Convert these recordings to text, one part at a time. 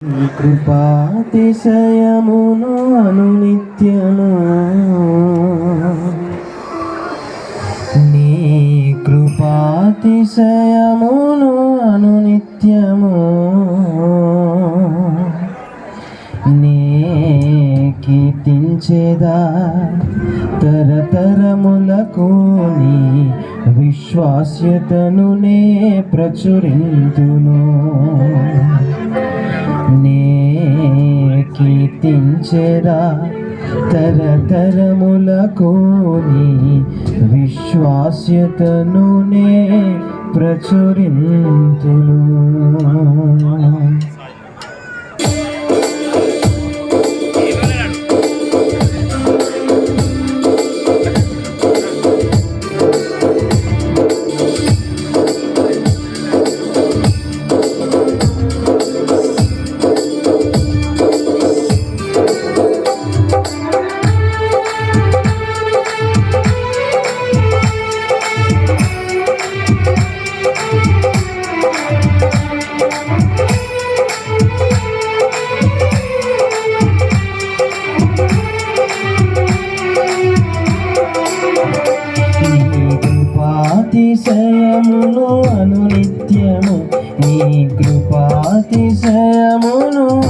నీ కృపాతిశయమును అనునిత్యము నీ కృపాతిశయమును అనునిత్యము నే కీర్తించెదా తరతరములకు నీ విశ్వాస్యతను నే ప్రచురింతును నే కీర్తించెదా తరతరములకు నీ విశ్వాస్యతను నే ప్రచురింతును. కృపాతిశయమును అనునిత్యము నీ కృపాతిశయమును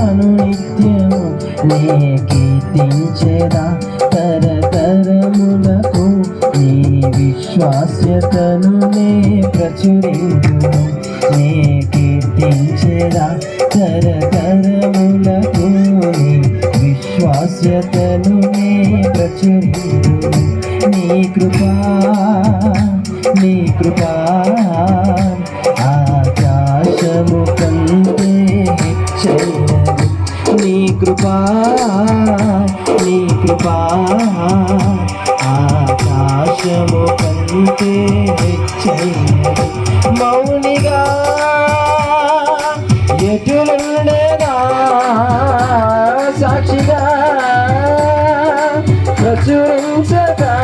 అనునిత్యము నే కీర్తించెదా తరతరములకు నీ విశ్వాస్యతను నే ప్రచురింతును నే కీర్తించెదా తరతరములకు నీ విశ్వాస్యతను నే ప్రచురింతును నీ కృపా ఆకాశము కంటే హెచ్చైనది నీ కృపా ఆకాశము కంటే హెచ్చైనది మౌనిగా ఎటులుండేదా సాక్షిగా ప్రచురించగా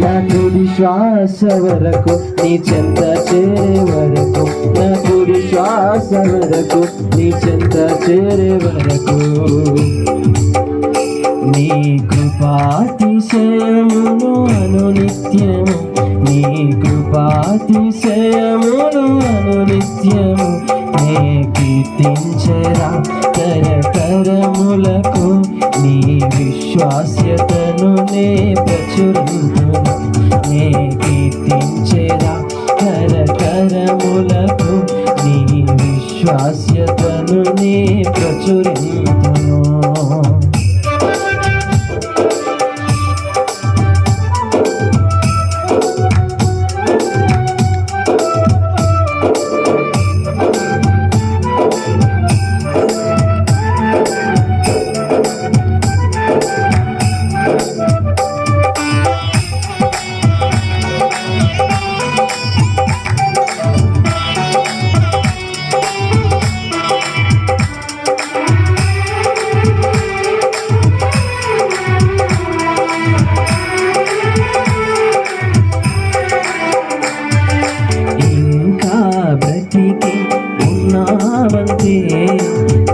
నాకు శ్వాస వరకు నీ చెంత చేరే వరకు నాకు శ్వాస వరకు నీ చెంత చేరే వరకు నీ కృపాతిశయమును అనునిత్యము నీ కృపాతిశయమును అనునిత్యము నే కీర్తించెదా తరతరములకు నీ విశ్వాస్యతను నే ప్రచురింతును నే కీర్తించెదా తరతరములకు నీ విశ్వాస్యతను నే ప్రచురింతును.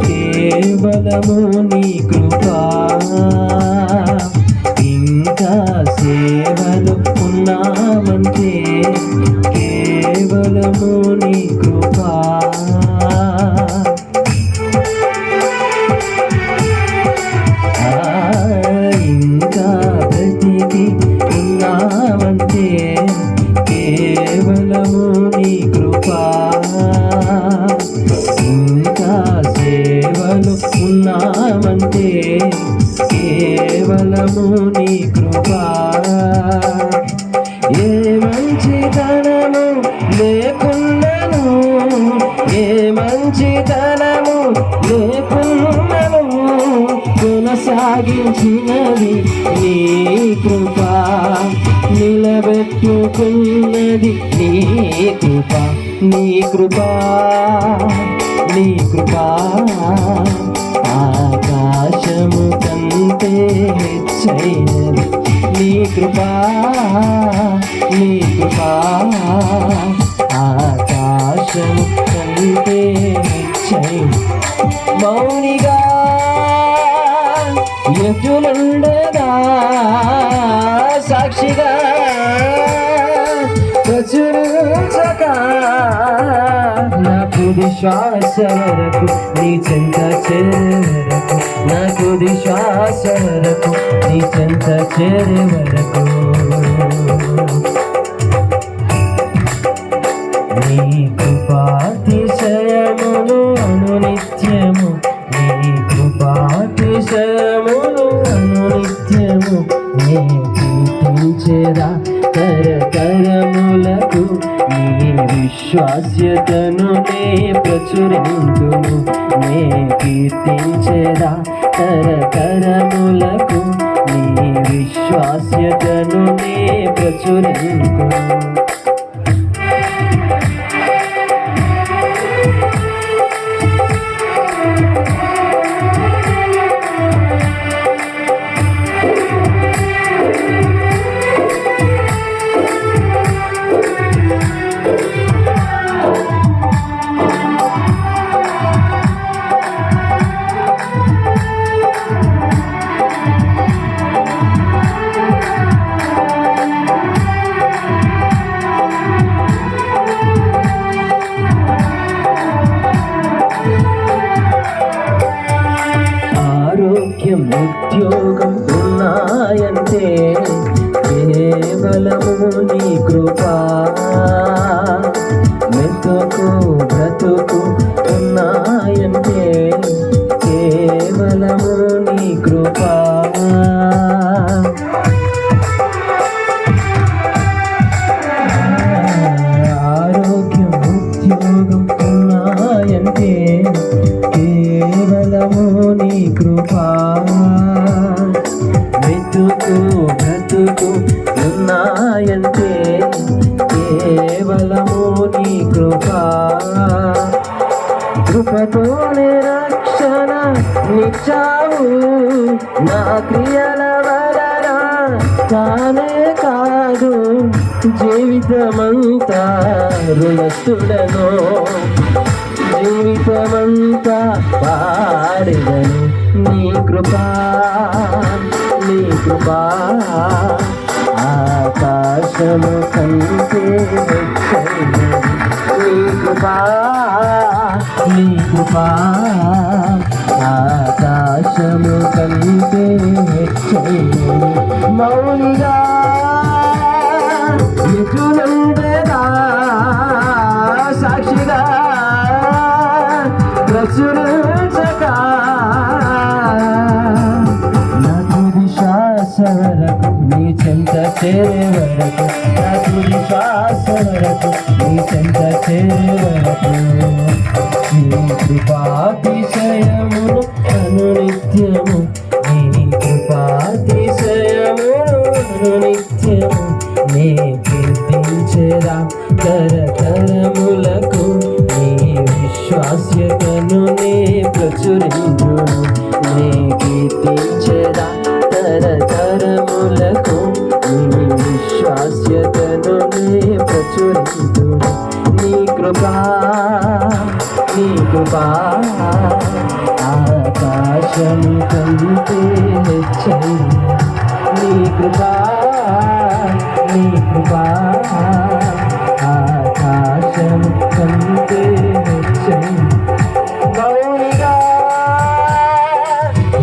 కేవలము నీ కృపా ఇంకా సేవలు ఉన్నామంటే కేవలము నీ కృపా ఇంకా బ్రతికి ఉన్నామంటే కేవలము నీ కృపా సేవలు ఉన్నామంటే కేవలము నీ కృపా ఏ మంచితనము లేకున్నను ఏ మంచితనము లేకున్నను కొనసాగించినది నీ కృపా నిలబెట్టుకున్నది నీ కృపా నీ కృపా నీ కృపా ఆకాశము కంటే హెచ్చైనది నీ కృపా ఆకాశము కంటే హెచ్చై మౌనిగా ఎటులుండగా సాక్షిగా ప్రచురించక నా తుది శ్వాస వరకు నీ చెంత చేరే వరకు నా తుది శ్వాస వరకు నీ చెంత చేరే వరకు నీ కృపాతిశయములు అనునిత్యము నీ కృపాతిశయములు అనునిత్యము నే కీర్తించెదా తరతరములకు నీ విశ్వాస్యతను నే ప్రచురింతును నే కీర్తించెదా తరతరములకు నీ విశ్వాస్యతను నే ప్రచురింతును ఉద్యోగం ఉన్నాయంటే కేవలము నీ కృపా మెతుకు బ్రతుకు ఉన్నాయంటే కేవలము నీ కృపా ఆరోగ్యం ఉద్యోగం ఉన్నాయంటే కేవలము నీ కృపా మెతుకు బ్రతుకు ఉన్నాయంటే కేవలము నీ కృపా కృపతోనే రక్షణ నిచ్చావు నా క్రియల వలన కానే కాదు జీవితమంతా రుణస్తుడను జీవితమంతా పాడెదను నీ కృపా నీ కృపా ఆకాశము కంటే హెచ్చైనది నీ కృపా నీ కృపా ఆకాశము కంటే హెచ్చైనది మౌనిగా ఎటులుండగా సాక్షిగా ప్రచురించక నా తుది శ్వాస వరకు నీ చెంత చేరే వరకు నా తుది శ్వాస వరకు నీ చెంత చేరే వరకు నీ కృపాతిశయమును అనునిత్యము నీ కృపాతిశయమును అనునిత్యము నే కీర్తించెదా తరతరములకు నీ విశ్వాస్యతను నే ప్రచురించును నే కీర్తించెదా తరతరములకు నీ విశ్వాస్యతను నే ప్రచురించును నీ కృపా ఆకాశం కంటే హెచ్చైనది నీ కృపా ఆకాశం కంటే హెచ్చైనది మౌనిగా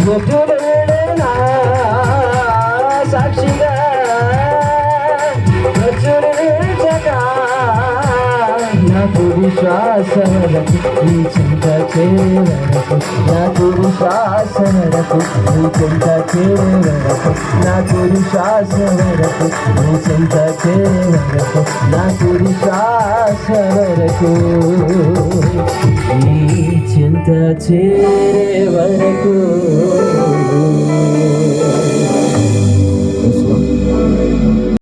ఎటులుండగా సాక్షిగా ప్రచురించక నా తుది శ్వాస వరకు నీ చింత చేరే వరకు నా తుది శ్వాస వరకు నీ చింత చేరే వరకు నా తుది శ్వాస వరకు నీ చింత చేరే వరకు నా తుది శ్వాస వరకు నీ చింత చేరే వరకు